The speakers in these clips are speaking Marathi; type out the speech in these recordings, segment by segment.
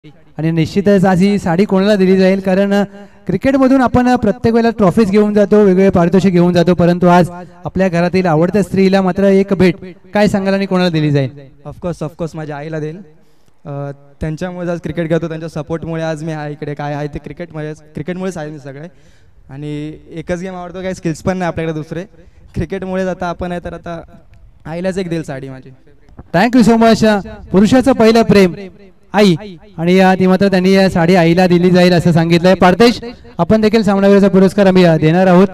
आणि निश्चितच आज ही साडी कोणाला दिली जाईल, कारण क्रिकेटमधून आपण प्रत्येक वेळेला ट्रॉफीज घेऊन जातो, वेगवेगळे पारितोषिक घेऊन जातो, परंतु आज आपल्या घरातील आवडत्या स्त्रीला मात्र एक भेट काय सांगाल आणि कोणाला दिली जाईल? ऑफकोर्स माझ्या आईला देईल. त्यांच्यामुळे आज क्रिकेट खेळतो, त्यांच्या सपोर्टमुळे आज मी आहे इकडे. काय आहे ते क्रिकेटमुळेच आहे मी सगळे. आणि एकच गेम आवडतो, काही स्किल्स पण नाही आपल्याकडे दुसरे. क्रिकेटमुळेच आता आपण आहे, तर आता आईलाच एक देईल साडी माझी. Thank you so much. पुरुषाचं पहिलं प्रेम आई, आणि ती मात्र त्यांनी या साडी आईला दिली जाईल असं सांगितलंय. पार्थेश, आपण देखील सामनावीराचा पुरस्कार आम्ही देणार आहोत,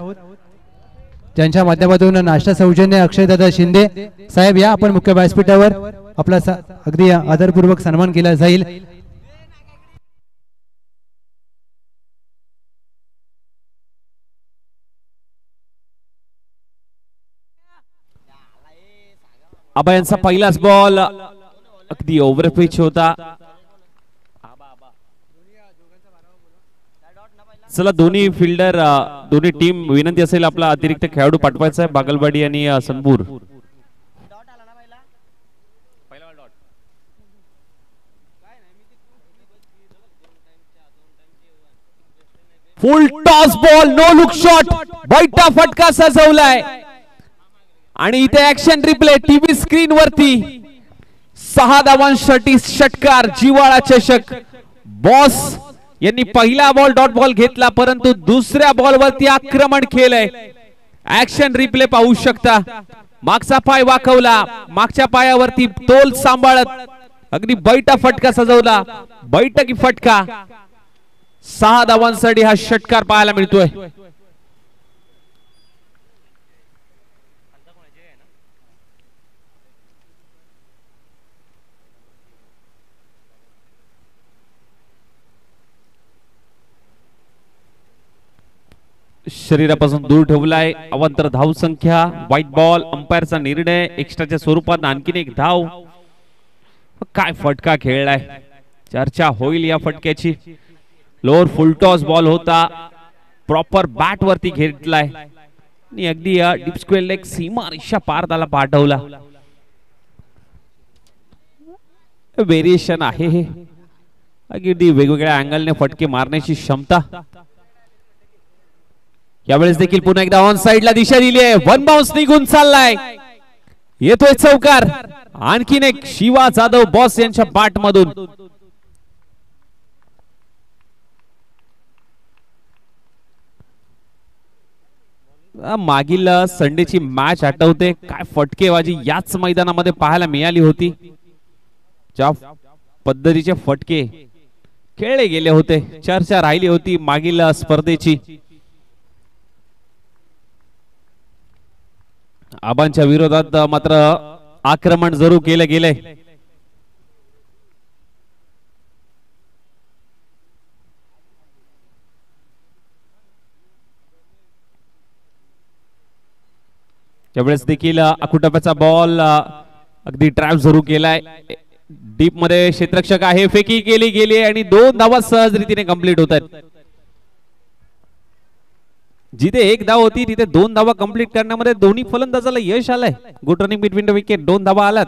ज्यांच्या माध्यमातून नाश्ता सौजन्य अक्षयदादा शिंदे साहेब या आपण मुख्य व्यासपीठावर आपला अगदी आदरपूर्वक सन्मान केला जाईल. आबा यांचा पहिलाच बॉल अगदी ओव्हर पिच होता. चला दोन्ही फिल्डर, दोन्ही टीम विनंती असेल आपला अतिरिक्त खेळाडू पाठवायचा आहे, बागलवाडी आणि Sanpur. Full toss ball, no look shot, बैठा फटका सजवलाय आणि इथे ऍक्शन रिप्ले टीव्ही स्क्रीन वरती 6 धावांसाठी षटकार. जिवाळा चषक. बॉस यांनी पहिला बॉल डॉट बॉल घेतला, परंतु दुसऱ्या बॉल वरती आक्रमण केलंय. ऍक्शन रिप्ले पाहू शकता. मागचा पाय वाकवला, मागच्या पायावरती तोल सांभाळत अगदी बैठा फटका सजवला. बैठकी फटका. 6 धावांसाठी हा षटकार पाहायला मिळतोय. शरीरापासून दूर ठेवलाय. अवांतर धाव संख्या, व्हाईट बॉल, अंपायरचा निर्णय, एक्स्ट्राच्या स्वरूपात आणखीन एक धाव. काय फटका खेळलाय, चर्चा होईल या फटक्याची. लोअर फुल टॉस बॉल होता, प्रॉपर बॅट वरती घेतलाय आणि अगदी डीप स्क्वेअर लेग सीमा रेषा पार त्याला पाठवला. व्हेरिएशन आहे हे, अगदी वेगवेगळ्या अँगलने फटके मारण्याची क्षमता. यावेळेस देखील पुन्हा एकदा ऑन साइडला दिशा दिली आहे. वन बाउन्स निघून चाललाय, येतोय चौकार. आणखीन एक शिवा जाधव बॉस यांच्या बॅट मधून. मागील संडेची मॅच आठवते, काय फटकेबाजी याच मैदानामध्ये पाहायला मिळाली होती. ज्या पद्धतीचे फटके खेळले गेले होते, चर्चा राहिली होती मागील स्पर्धेची. आबांच्या विरोधात मात्र आक्रमण जरूर केलं गेलंय. त्यावेळेस देखील अकुटप्याचा बॉल अगदी ट्रॅप जरूर केलाय. डीप मध्ये क्षेत्ररक्षक आहे, फेकी केली गेली आणि 2 धावा सहज रीतीने कंप्लीट होत आहेत. जिथे 1 धाव होती तिथे 2 धावा कंप्लीट करण्यामध्ये दोन्ही फलंदाजाला यश आलंय. Good running between the wicket, 2 धावा आल्यात.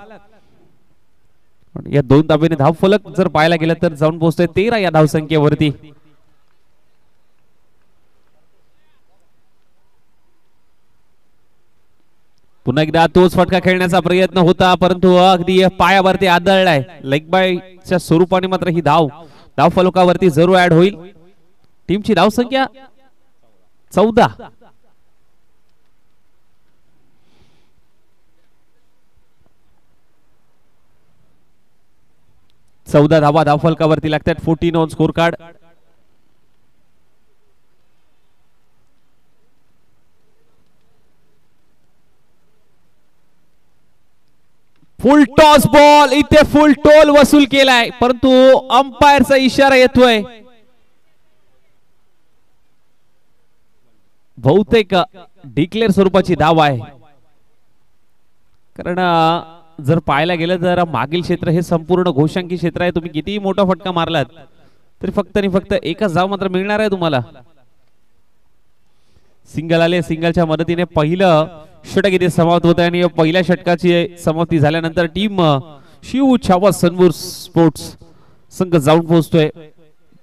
या 2 धावेने धाव फलक जर पाहायला गेलं तर जाऊन पोहोचतोय 13 या धावसंख्येवरती. पुन्हा एकदा तोच फटका खेळण्याचा प्रयत्न होता, परंतु अगदी पायावरती आदळलाय. लेग बायच्या स्वरूपाने मात्र ही धाव फलकावरती जरूर ऍड होईल. टीमची धावसंख्या 14. धावा धावफलकावरती लागतात. 14 on score card. Full toss ball, इथे फुल टोल वसूल केलाय, परंतु अंपायरचा इशारा येतोय. बहुतेक डिक्लेअर स्वरूपाची धाव आहे, कारण जर पाहायला गेलं तर मागील क्षेत्र हे संपूर्ण घोषांकी क्षेत्र आहे. तुम्ही कितीही मोठा फटका मारलात तरी फक्त आणि फक्त एकच धाव मात्र मिळणार आहे तुम्हाला. सिंगल आले, सिंगलच्या मदतीने पहिलं षटक इथे समाप्त होत आहे आणि पहिल्या षटकाची समाप्ती झाल्यानंतर टीम शिव छावा सनपूर स्पोर्ट्स संघ जाऊन पोहोचतोय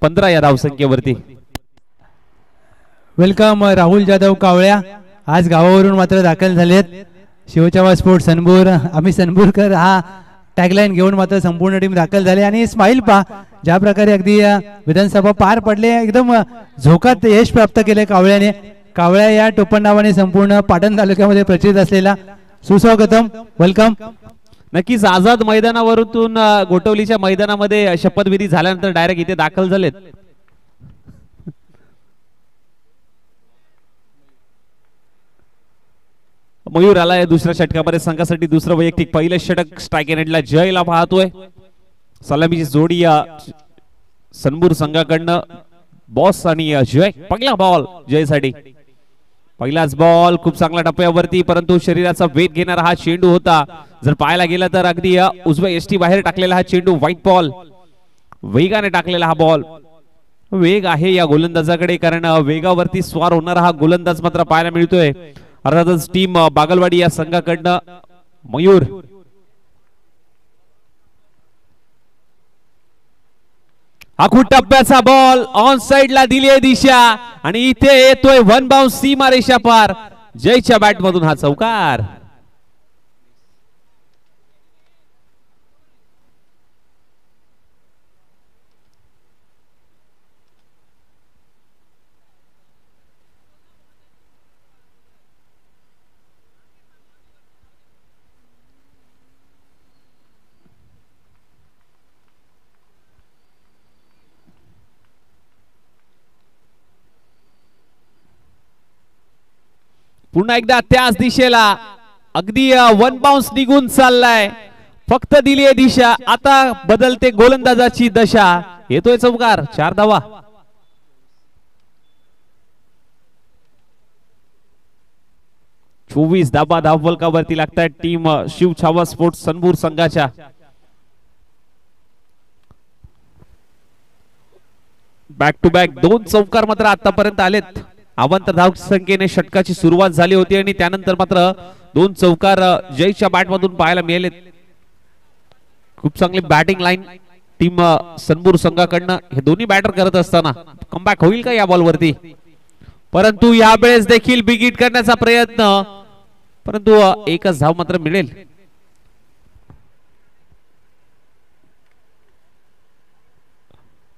15 या धावसंख्येवरती. वेलकम राहुल जाधव कावळ्या, आज गावावरून मात्र दाखल झालेत. शिवचवा स्पोर्ट सनबूर, आम्ही सनबूरकर हा टॅगलाईन घेऊन मात्र संपूर्ण टीम दाखल झाले. आणि स्माइल पा ज्या प्रकारे अगदी विधानसभा पार पडले, एकदम झोकात यश प्राप्त केले कावळ्याने. कावळ्या या टोपण नावाने संपूर्ण पाटण तालुक्यामध्ये प्रचलित असलेला. सुस्वागतम, वेलकम. नक्कीच आझाद मैदानावरून गोटवलीच्या मैदानामध्ये शपथविधी झाल्यानंतर डायरेक्ट इथे दाखल झालेत. मयूर आलाय दुसऱ्या षटकामध्ये संघासाठी दुसरं वैयक्तिक. पहिलं षटक स्ट्राइक एंडला जयला पाहतोय. सलामीची जोडी या सनबूर संघाकडनं बॉस आणि जय. पहिला बॉल जयसाठी. पहिलाच बॉल खूप चांगल्या टप्प्यावरती, परंतु शरीराचा वेध घेणारा हा चेंडू होता. जर पाहायला गेला तर अगदी उजव्या एसटी बाहेर टाकलेला हा चेंडू. व्हाईट बॉल, वेगाने टाकलेला हा बॉल. वेग आहे या गोलंदाजाकडे, कारण वेगावरती स्वार होणारा हा गोलंदाज मात्र पाहायला मिळतोय. अर्थातच टीम बागलवाडी या संघाकडनं मयूर. आखूड टप्प्याचा बॉल ऑन साइडला दिली आहे दिशा आणि इथे येतोय वन बाउन्स सीमा रेषा पार. जयच्या बॅट मधून हा चौकार. पुन्हा एकदा त्याच दिशेला अगदी वन बाउन्स निघून चाललाय. फक्त दिली आहे दिशा, आता बदलते गोलंदाजाची दशा. येतोय चौकार. 4 धावा. चोवीस धावा धावफलकावरती लागतात टीम शिवछावा स्पोर्ट्स सनबूर संघाच्या. बॅक टू बॅक 2 चौकार मात्र आतापर्यंत आलेत. अवंत धाव संख्येने षटकाची सुरुवात झाली होती आणि त्यानंतर मात्र 2 चौकार जयच्या बॅट मधून पाहायला मिळालेत. खूप चांगली बॅटिंग लाईन टीम सनबूर संघाकडनं. हे दोन्ही बॅटर करत असताना कमबॅक होईल का या बॉलवरती, परंतु यावेळेस देखील बिग हिट करण्याचा प्रयत्न, परंतु एकच धाव मात्र मिळेल.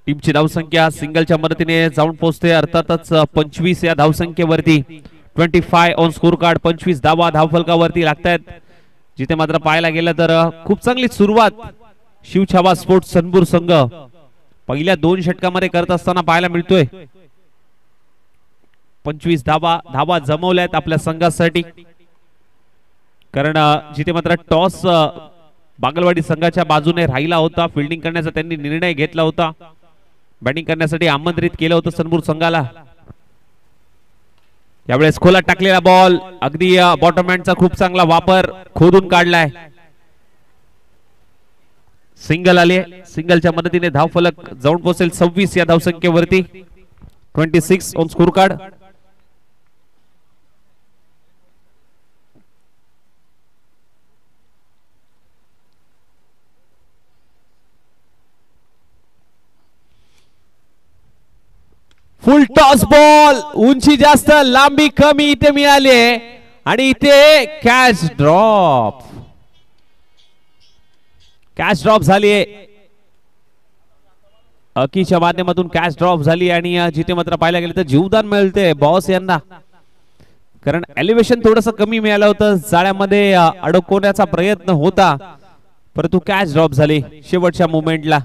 टीमची धावसंख्या सिंगलच्या मदतीने जाऊन पोहोचते. अर्थातच 25 या धावसंख्येवरती. 25 ऑन स्कोर कार्ड. 25 धावा धावफलकावरती लागतात. जिथे मात्र पाहायला गेलं तर खूप चांगली सुरुवात शिवछावा स्पोर्ट्स सनबूर संघ पहिल्या 2 षटकामध्ये करत असताना पाहायला मिळतोय. 25 धावा जमवल्यात आपल्या संघासाठी, कारण जिथे मात्र टॉस बागलवाडी संघाच्या बाजूने राहिला होता. फिल्डिंग करण्याचा त्यांनी निर्णय घेतला होता. बॅटिंग करण्यासाठी आमंत्रित केलं होतं सनबूर संघाला. यावेळेस खोलात टाकलेला बॉल, अगदी बॉटम हँडचा खूप चांगला वापर, खोदून काढलाय. सिंगल आले. सिंगलच्या मदतीने धावफलक जाऊन पोहोचेल 26 या धावसंख्येवरती. 26 on score card. Full toss ball, उंची जास्त लांबी कमी इथे मिळाली आणि इथे कॅच ड्रॉप. कॅच ड्रॉप झाली. अकीच्या माध्यमातून कॅच ड्रॉप झाली आणि जिथे मात्र पाहायला गेलं तर जीवदान मिळते बॉस यांना, कारण एलिव्हेशन थोडस कमी मिळालं होतं. जाळ्यामध्ये अडकवण्याचा प्रयत्न होता, परंतु कॅच ड्रॉप झाली शेवटच्या मोमेंटला.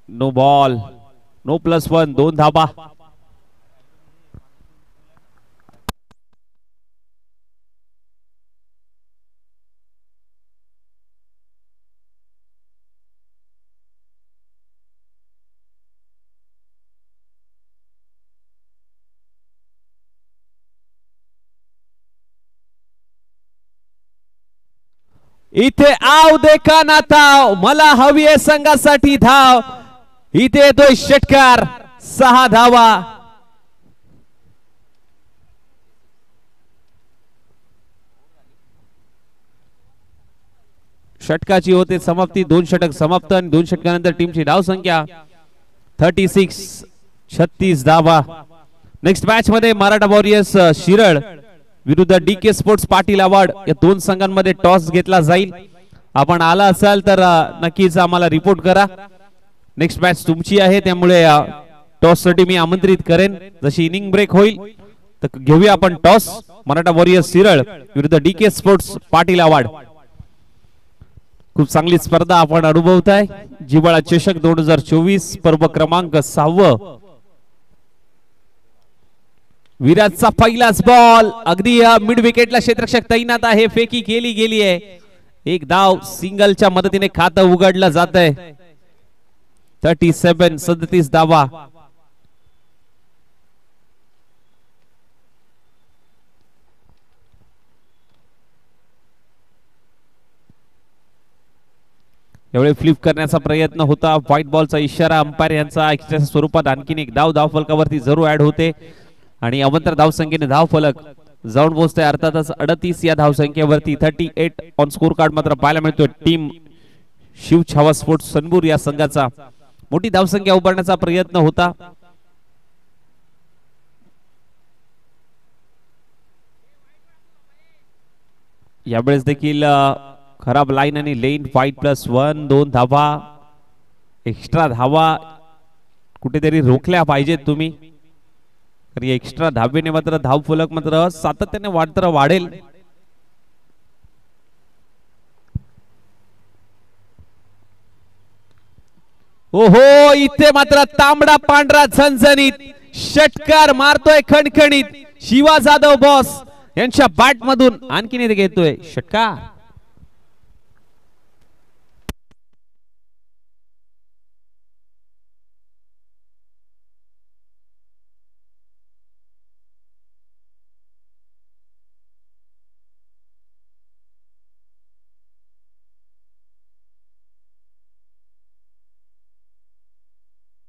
No ball, no +1. 2 धाबा. इथे आव देखा ना ताव, मला हवी आहे संघासाठी धाव. इथे येतोय षटकार. 6 धावा. षटकाची होते समाप्ती. 2 षटक समाप्त आणि 2 षटकानंतर टीमची धाव संख्या 36. 36 धावा. नेक्स्ट मॅच मध्ये मराठा वॉरियर्स शिरळ विरुद्ध DK स्पोर्ट्स पाटील आवाड या दोन संघांमध्ये टॉस घेतला जाईल. आपण आला असाल तर नक्कीच आम्हाला रिपोर्ट करा. नेक्स्ट मॅच तुमची आहे त्यामुळे टॉस साठी मी आमंत्रित करेन. जशी इनिंग ब्रेक होईल तर घेऊया आपण टॉस. मराठा वॉरियर्स शिरळ विरुद्ध DK स्पोर्ट्स पाटील आवाड. खूप चांगली स्पर्धा आपण अनुभवताय. जिवाळा चषक 2024 पर्व क्रमांक 6. विराजचा पहिलाच बॉल अगदी मिड विकेटला क्षेत्ररक्षक तैनात आहे. फेकी केली गेली आहे. एक धाव सिंगलच्या मदतीने खातं उघडलं जात आहे. 37 धावा. यावेळी फ्लिप करण्याचा प्रयत्न होता. व्हाईट बॉलचा इशारा अंपायर यांचा स्वरूपात आणखीन एक धाव धावफलकावरती जरूर ऍड होते आणि अवंतर धावसंख्येने धावफलक जाऊन पोहोचते. अर्थातच 38 या धावसंख्येवरती. 38 ऑन स्कोर कार्ड मात्र पाहायला मिळतोय. टीम शिव छावा स्पोर्ट्स सनबूर या संघाचा मोठी धावसंख्या उभारण्याचा प्रयत्न होता. यावेळेस देखील खराब लाईन आणि लेन. फाईट +1. 2 धावा. एक्स्ट्रा धावा कुठेतरी रोखल्या पाहिजेत तुम्ही. एक्स्ट्रा धावेने मात्र धाव फलक मात्र सातत्याने वाढेल. ओहो, इथे मात्र तांबडा पांढरा झणझणीत षटकार मारतोय खणखणीत शिवा जाधव बॉस यांच्या बॅट मधून. आणखीन इथे घेतोय षटकार.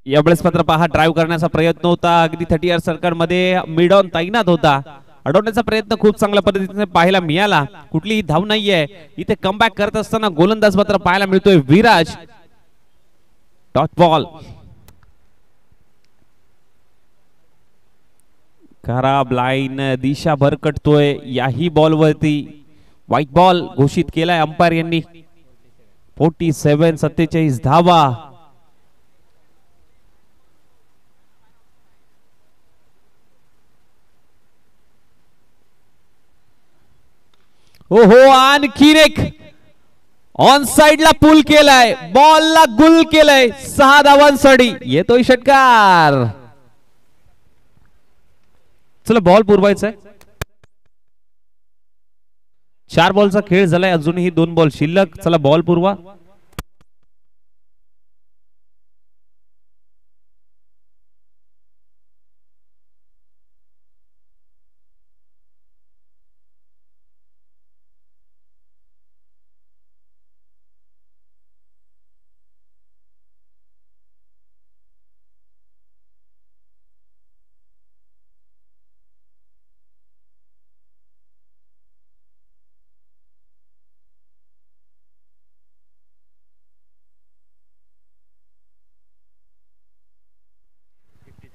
यावेळेस मात्र पहा ड्राईव्ह करण्याचा प्रयत्न होता. अगदी 30 सर्कल मध्ये मिड ऑन तैनात होता. अडवण्याचा प्रयत्न खूप चांगल्या पद्धतीने पाहायला मिळाला. कुठलीही धाव नाहीये. इथे कमबॅक करत असताना गोलंदाज मात्र पाहायला मिळतोय विराज. Dot ball. खराब लाईन. दिशा भरकटतोय याही बॉल वरती. व्हाईट बॉल घोषित केलाय अंपायर यांनी. 47 धावा. ओहो, आणखीन एक ऑन साइडला पुल केलाय. बॉलला गुल केलाय. 6 धावांसाठी येतोय षटकार. चला बॉल पुरवायचा आहे. 4 बॉलचा खेळ झालाय. अजूनही 2 बॉल शिल्लक. चला बॉल पुरवा.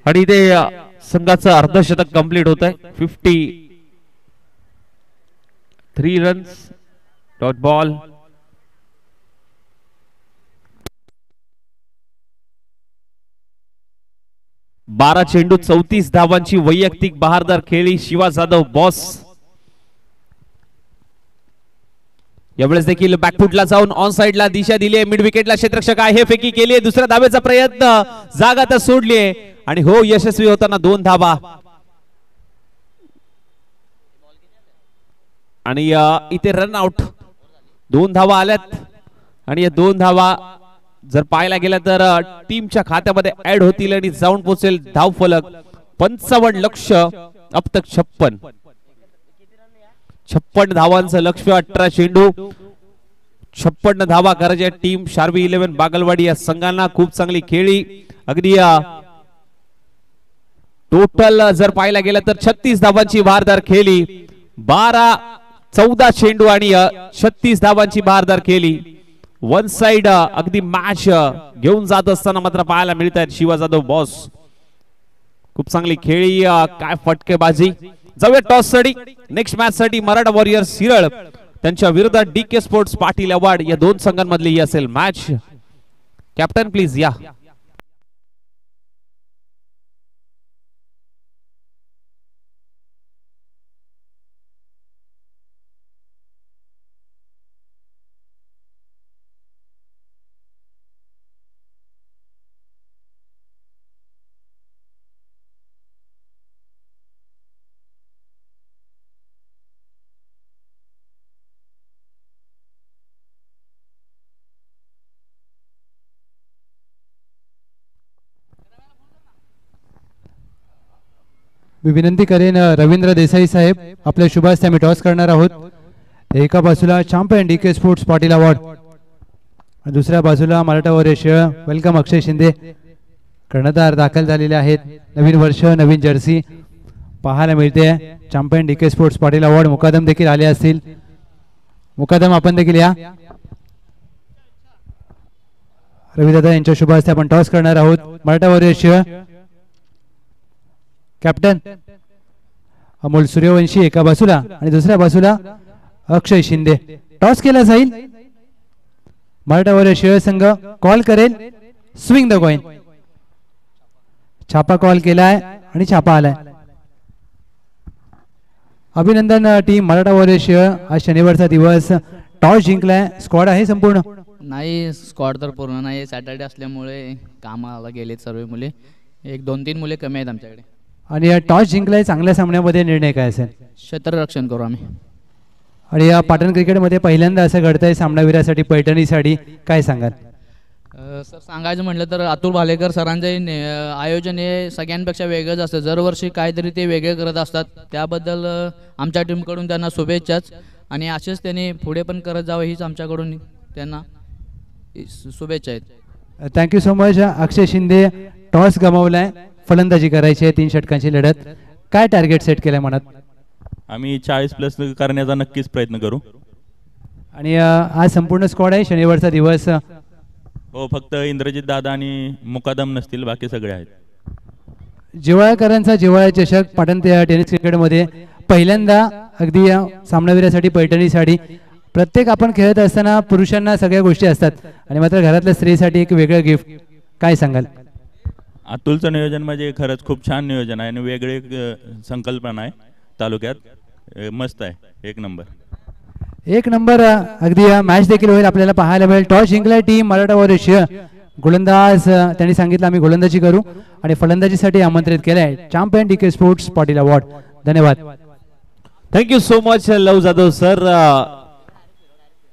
आणि ते संघाचं अर्धशतक कंप्लीट होत आहे. 53 रन्स. Dot ball. बारा चेंडू 34 धावांची वैयक्तिक बहारदार खेळी शिवा जाधव बॉस. यावेळेस देखील बॅकफुटला जाऊन ऑन साइडला दिशा दिली. मिड विकेटला क्षेत्ररक्षक आहे. फेकी केली. दुसऱ्या धावेचा प्रयत्न. जागा तर सोडली आणि हो, यशस्वी होताना 2 धावा. आणि इथे रन आउट. 2 धावा आल्यात आणि या 2 धावा जर पाहायला गेला तर टीमच्या खात्यामध्ये ऍड होतील आणि जाऊन पोहोचेल धाव फलक 55 लक्ष्य. अब तक 56 धावांचं लक्ष्य. 18 चेंडू 56 धावा करायच्या टीम शार्वी 11 बागलवाडी या संघांना. खूप चांगली खेळी. अगदी टोटल जर पाहायला गेलं तर 36 धावांची भारदार खेळली, 14 चेंडू आणि 36 धावांची भारदार खेळली. वन साइड अगदी मॅच घेऊन जात असताना मात्र पाहायला मिळत आहेत शिवा जाधव बॉस. खूप चांगली खेळी, काय फटकेबाजी. जाऊया टॉस साठी. नेक्स्ट मॅच साठी मराठा वॉरियर्स शिरळ त्यांच्या विरोधात DK स्पोर्ट्स पाटील अवॉर्ड या दोन संघांमधली ही असेल मॅच. कॅप्टन प्लीज या. मी विनंती करेन रवींद्र देसाई साहेब, आपल्या शुभास आम्ही टॉस करणार आहोत. एका बाजूला champion DK sports Patil award, दुसऱ्या बाजूला मराठा वॉरियर्स शिरळ. वेलकम अक्षय शिंदे, कर्णधार दाखल झालेले आहेत. नवीन वर्ष नवीन जर्सी पाहायला मिळते. Champion DK sports Patil award. Mukadam देखील आले असतील. मुकादम आपण देखील या. रविदादा यांच्या शुभ हस्ते आपण टॉस करणार आहोत. मराठा वॉरियर्स शिरळ कॅप्टन अमोल सूर्यवंशी एका बाजूला आणि दुसऱ्या बाजूला अक्षय शिंदे. टॉस केला जाईल. मराठा वॉरियर्स शिरळ संघ कॉल करेल. Swing the coin. छापा कॉल केलाय आणि छापा आलाय. अभिनंदन टीम मराठा वॉरियर्स शिरळ. आज शनिवारचा दिवस. टॉस जिंकलाय. स्क्वॉड आहे संपूर्ण? नाही, स्क्वॉड तर पूर्ण नाही. सॅटर्डे असल्यामुळे कामाला गेलेत सर्व मुले. 1-2-3 मुले कमी आहेत आमच्याकडे. आणि या टॉस जिंकलाय. चांगल्या सामन्यामध्ये निर्णय काय असेल? क्षेत्ररक्षण करू आम्ही. आणि या पाटण क्रिकेटमध्ये पहिल्यांदा असं घडतंय सामनावीरासाठी पैठणीसाठी, काय सांगाल? सर सांगायचं म्हटलं तर अतुल भालेकर सरांचे आयोजन हे सगळ्यांपेक्षा वेगळंच असतं. दरवर्षी काहीतरी ते वेगळे करत असतात. त्याबद्दल आमच्या टीमकडून त्यांना शुभेच्छाच. आणि असेच त्यांनी पुढे पण करत जावं हीच आमच्याकडून त्यांना शुभेच्छा आहेत. Thank you so much. Akshay Shinde toss गमावलाय. फलंदाजी करायची आहे. 3 षटकांची लढत. काय टार्गेट सेट केलंय मनात? आम्ही 40+ करण्याचा नक्कीच प्रयत्न करू. आणि आज संपूर्ण स्क्वॉड आहे. शनिवारचा दिवस. हो, फक्त इंद्रजित दादा आणि मुकादम नसतील, बाकी सगळे आहेत. जिवाळकरांचा जिवाळा चषक पाटण टेनिस क्रिकेटमध्ये पहिल्यांदा अगदी सामनावीरासाठी पैठणीसाठी. प्रत्येक आपण खेळत असताना पुरुषांना सगळ्या गोष्टी असतात आणि मात्र घरातल्या स्त्रीसाठी एक वेगळं गिफ्ट. काय सांगाल? अतुलचं नियोजन म्हणजे खरंच खूप छान नियोजन आहे आणि वेगळी संकल्पना आहे तालुक्यात. मस्त आहे. एक नंबर. अगदी मॅच देखील होईल आपल्याला पाहायला मिळेल. टॉस जिंकलाय टीम मराठा वॉरियर्स शिरळ. गोलंदाज त्यांनी सांगितलं आम्ही गोलंदाजी करू आणि फलंदाजीसाठी आमंत्रित केलंय champion DK sports Patil award. धन्यवाद. थँक्यू सो मच लव जाधव सर.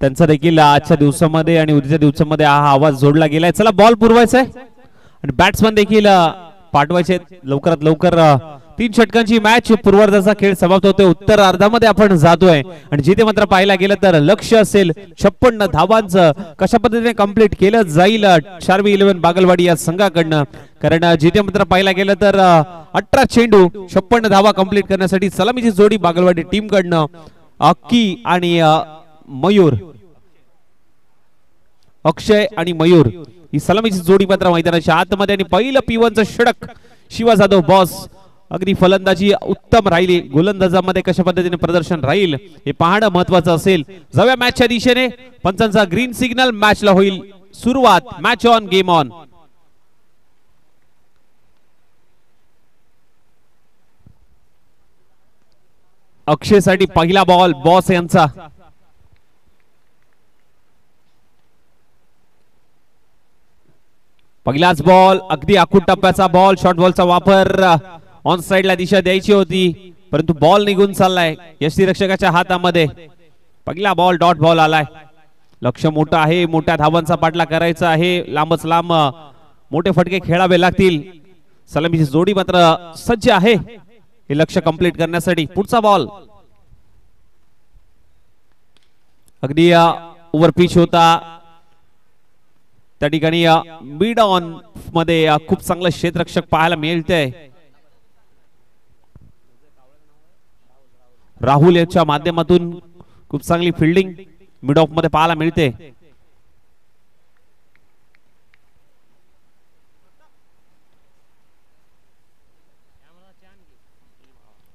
त्यांचा देखील आजच्या दिवसामध्ये आणि उद्याच्या दिवसामध्ये हा आवाज जोडला गेलाय. चला बॉल पुरवायचा आहे आणि बॅट्समन देखील पाठवायचे लवकरात लवकर. 3 षटकांची मॅच पूर्वार्धाचा खेळ समाप्त होतोय. उत्तर अर्धामध्ये आपण जातोय आणि जिथे मात्र पाहायला गेलं तर लक्ष असेल 56 धावांचं. कशा पद्धतीने कंप्लीट केलं जाईल शार्वी 11 बागलवाडी या संघाकडनं. कारण जिथे मात्र पाहायला गेलं तर 18 चेंडू 56 धावा कंप्लीट करण्यासाठी सलामीची जोडी बागलवाडी टीम कडनं अक्की आणि मयूर. अक्षय आणि मयूर ही सलामीची जोडी मात्र मैदानाच्या आतमध्ये. आणि पहिलं P1चं षटक शिवा जाधव बॉस. अगदी फलंदाजी उत्तम राहिली. गोलंदाजामध्ये कशा पद्धतीने प्रदर्शन राहील हे पाहणं महत्वाचं असेल. जाऊया मॅचच्या दिशेने. पंचांचा ग्रीन सिग्नल. मॅचला होईल सुरुवात. Match on, game on. अक्षयसाठी पहिला बॉल बॉस यांचा. पहिलाच बॉल अगदी आखूड टप्प्याचा बॉल. शॉर्ट बॉलचा वापर. ऑन साइडला दिशा द्यायची होती परंतु बॉल निघून चाललाय यष्टीरक्षकाच्या हातामध्ये. पहिला बॉल डॉट बॉल आलाय. लक्ष मोठं आहे. मोठ्या धावांचा पाठला करायचा आहे. लांबच लांब मोठे फटके खेळावे लागतील. सलामीची जोडी मात्र सज्ज आहे हे लक्ष कंप्लीट करण्यासाठी. पुढचा बॉल अगदी ओव्हर पिच होता. त्या ठिकाणी मिड ऑन मध्ये खूप चांगलं क्षेत्ररक्षक पाहायला मिळतंय. राहुल यांच्या माध्यमातून खूप चांगली फिल्डिंग मिड ऑफ मध्ये पाहायला मिळते.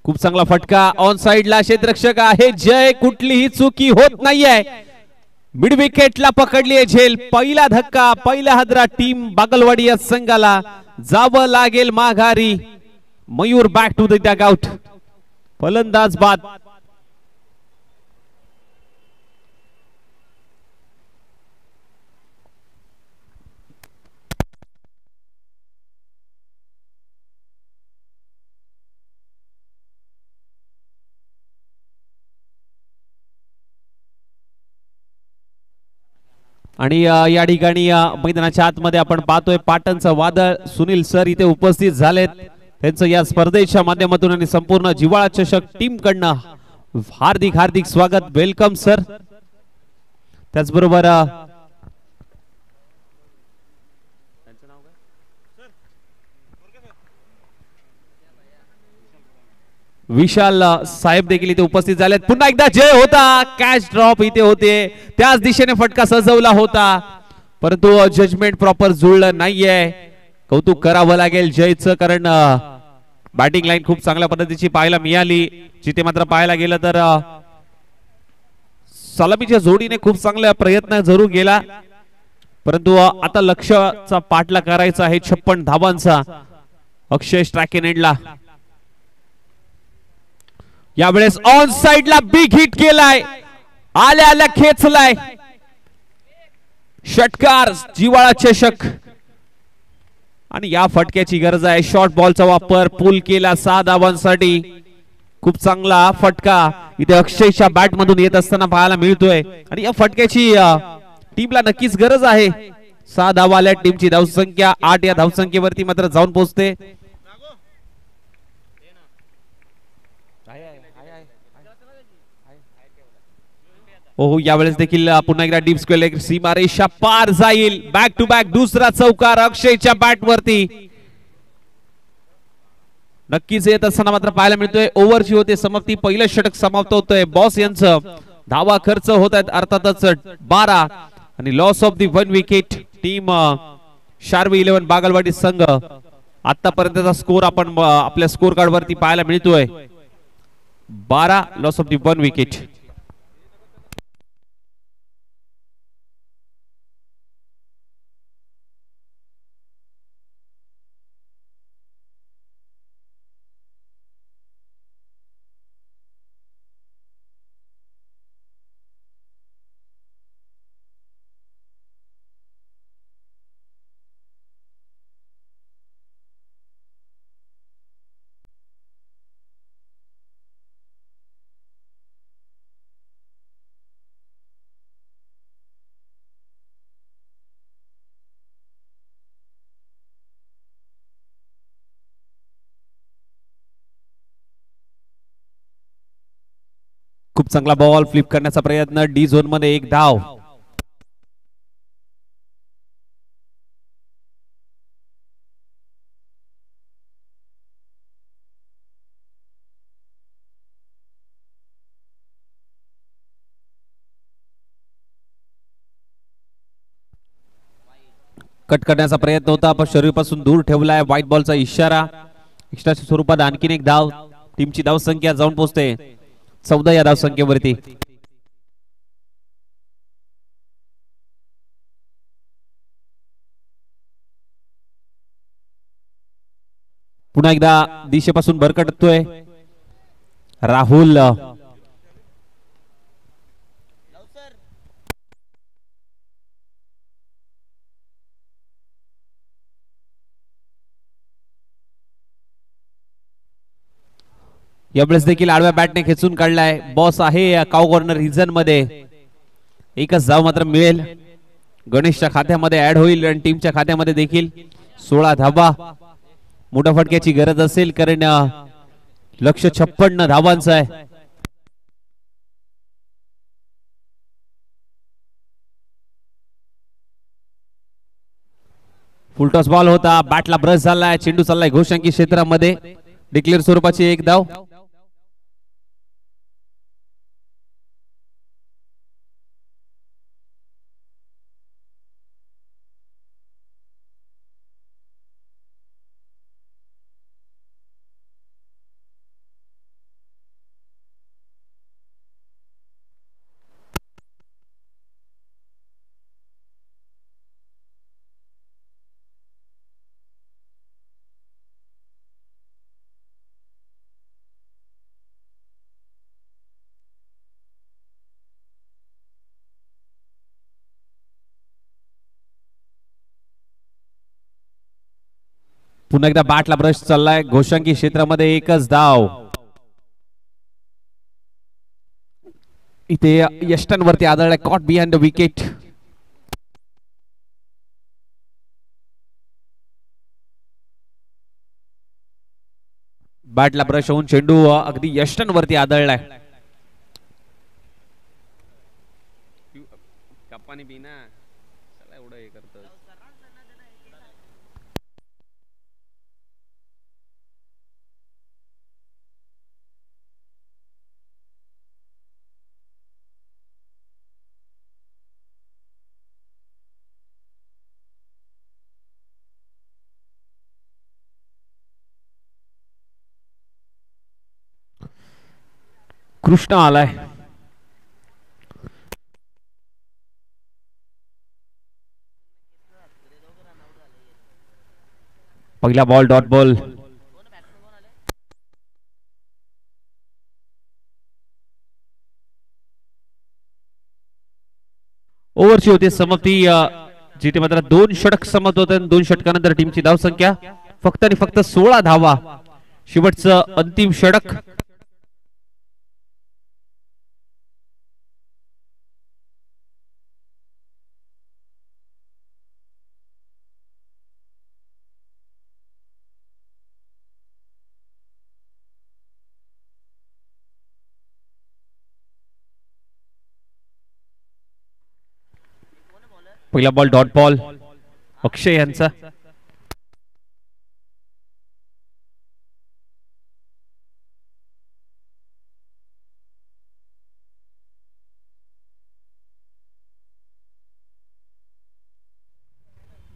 खूप चांगला फटका ऑन साइडला क्षेत्ररक्षक आहे जय, कुठलीही चुकी होत नाहीये. मिड विकेटला पकडली आहे झेल. पहिला धक्का, पहिला हादरा टीम बागलवाडी या संघाला. जावं लागेल माघारी. Mayur back to the dugout. फलंदाज बाद. आणि या ठिकाणी मैदानाच्या आतमध्ये आपण पाहतोय पाटणचं वादळ सुनील सर इथे उपस्थित झालेत. त्यांचं या स्पर्धेच्या माध्यमातून आणि संपूर्ण जिव्हाळा चषक टीम कडनं हार्दिक हार्दिक स्वागत. Welcome sir. त्याचबरोबर विशाल साहेब देखील इथे उपस्थित झालेत. पुन्हा एकदा जय होता. कॅच ड्रॉप इथे होते. त्याच दिशेने फटका सजवला होता, परंतु जजमेंट प्रॉपर जुळलं नाहीये. कौतुक करावं लागेल जयचं, कारण बॅटिंग लाईन खूप चांगल्या पद्धतीची पाहायला मिळाली. जिथे मात्र पाहायला गेलं तर सलामीच्या जोडीने खूप चांगला प्रयत्न जरूर केला, परंतु आता लक्ष्यचा पाठला करायचा आहे 56 धावांचा. अक्षय स्ट्राइक एंडला यावेळेस ऑन साइडला बिग हिट केलाय. आल्या आल्या खेचलाय. षटकार जिव्हाळा चषक आणि या फटक्याची गरज आहे. शॉर्ट बॉलचा वापर पुल केला 6 धावांसाठी. खूप चांगला फटका इथे अक्षयच्या बॅट मधून येत असताना पाहायला मिळतोय आणि या फटक्याची टीमला नक्कीच गरज आहे. 6 धावा आल्या. टीमची धावसंख्या 8 या धावसंख्येवरती मात्र जाऊन पोहोचते. ओहो, यावेळेस देखील पुन्हा एकदा डीप स्क्वेअर सीमा रेषा पार जाईल. बॅक टू बॅक दुसरा चौकार अक्षयच्या बॅट वरती. नक्कीच येत असताना मात्र पाहायला मिळतोय. ओव्हरची होते समाप्ती. पहिलं षटक समाप्त होतोय. बॉस यांचं धावा खर्च होत आहेत अर्थातच 12 आणि loss of the 1 wicket. Team Sharvi 11 Bagalwadi संघ आतापर्यंतचा स्कोर आपण आपल्या स्कोर कार्ड वरती पाहायला मिळतोय 12 लॉस ऑफ दी 1 विकेट. खूप चांगला बॉल फ्लिप करण्याचा प्रयत्न. डी झोन मध्ये 1 धाव. कट करण्याचा प्रयत्न होता पण शरीरापासून दूर ठेवलाय. व्हाईट बॉलचा इशारा. एक्स्ट्राच्या स्वरूपात आणखीन 1 धाव. टीमची धावसंख्या जाऊन पोहोचते 14 या धावसंख्येवरती. पुन्हा एकदा दिशेपासून भरकटतोय राहुल. यावेळेस देखील आडव्या बॅटने खेचून काढलाय. बॉस आहे काउ कॉर्नर रिजन मध्ये. एकच धाव मात्र मिळेल. गणेशच्या खात्यामध्ये ऍड होईल आणि टीमच्या खात्यामध्ये देखील 16 धावा. मोठ्या फटक्याची गरज असेल कारण लक्ष्य 56 धावांचं आहे. फुलटॉस बॉल होता. बॅटला ब्रश झालाय. चेंडू चाललाय घोषांकी क्षेत्रामध्ये. डिक्लेअर स्वरूपाची 1 धाव. पुन्हा एकदा बॅटला ब्रश चाललाय. घोषंकी क्षेत्रामध्ये एकच धाव. इथे यष्टांवरती आदळलाय. Caught behind the wicket. बॅटला ब्रश होऊन चेंडू अगदी यष्टांवरती आदळलाय. कप्पानी बिना चला एवढं हे करतो. कृष्ण आलाय. पहिला बॉल डॉट बॉल. ओव्हरची होती समाप्ती. जिथे मात्र 2 षटक समाप्त होते. 2 षटकानंतर टीमची धावसंख्या फक्त आणि फक्त 16 धावा. शेवटचं अंतिम षटक. पहिला बॉल डॉट बॉल अक्षय यांचा.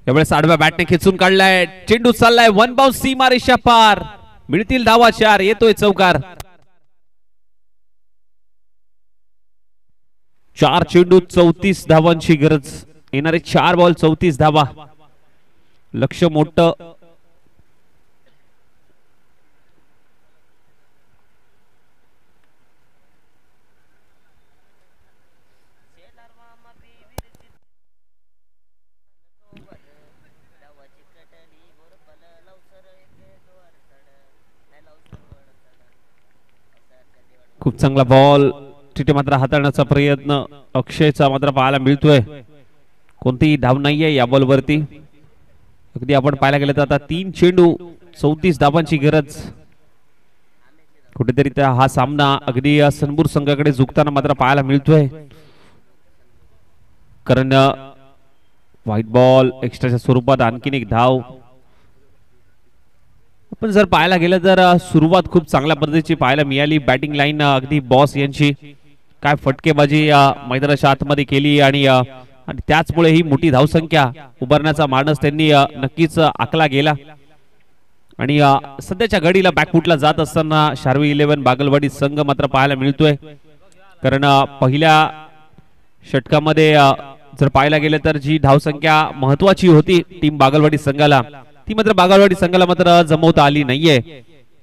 यावेळेस आडव्या बॅटने खेचून काढलाय. चेंडू चाललाय 1 बाउन्स सीमारेषा पार. मिळतील धावा 4. येतोय चौकार. 4 चेंडू 34 धावांची गरज. येणारे 4 बॉल 34 धावा. लक्ष मोठं. खूप चांगला बॉल. तिथे मात्र हाताळण्याचा प्रयत्न अक्षयचा मात्र पाहायला मिळतोय. कोणतीही धाव नाहीये या बॉल वरती. अगदी आपण पाहायला गेलं तर आता 3 चेंडू 34 धावांची गरज. कुठेतरी हा सामना अगदी सनपूर संघाकडे झुकताना मात्र पाहायला मिळतोय. कारण व्हाईट बॉल एक्स्ट्राच्या स्वरूपात आणखीन एक धाव. आपण जर पाहायला गेलं तर सुरुवात खूप चांगल्या पद्धतीची पाहायला मिळाली. बॅटिंग लाईन अगदी बॉस यांची काय फटकेबाजी मैदानाच्या आतमध्ये केली आणि त्याचमुळे ही मोठी धावसंख्या उभारण्याचा मानस त्यांनी नक्कीच आखला गेला. आणि सध्याच्या घडीला बॅकफुटला जात असताना शार्वी 11 बागलवाडी संघ मात्र पाहायला मिळतोय. कारण पहिल्या षटकामध्ये जर पाहायला गेलं तर जी धावसंख्या महत्वाची होती टीम बागलवाडी संघाला ती मात्र बागलवाडी संघाला मात्र जमवता आली नाहीये.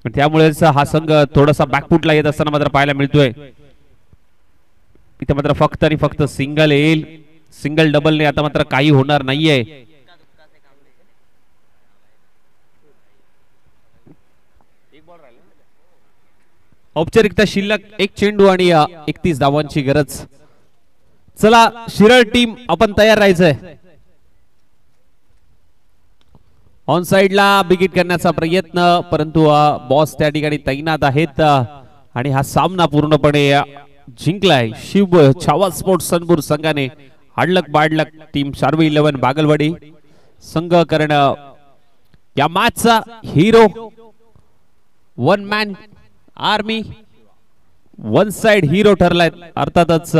त्यामुळेच हा संघ थोडासा बॅकफुटला येत असताना मात्र पाहायला मिळतोय. इथे मात्र फक्त आणि फक्त सिंगल येईल. सिंगल डबलने आता मात्र काही होणार नाहीये. औपचारिकता शिल्लक 1 चेंडू आणि 31 धावांची गरज. चला शिरळ टीम आपण तयार राहायचंय. ऑन साइडला बिगिट करण्याचा प्रयत्न परंतु बॉस त्या ठिकाणी तैनात आहेत आणि हा सामना पूर्णपणे जिंकलाय शिव छावा स्पोर्ट्स सनपूर संघाने. हाडलक बाडलक टीम शार्वी 11 बागलवाडी संघ कारण या मॅचचा hero 1 man army 1 side hero ठरलाय. अर्थातच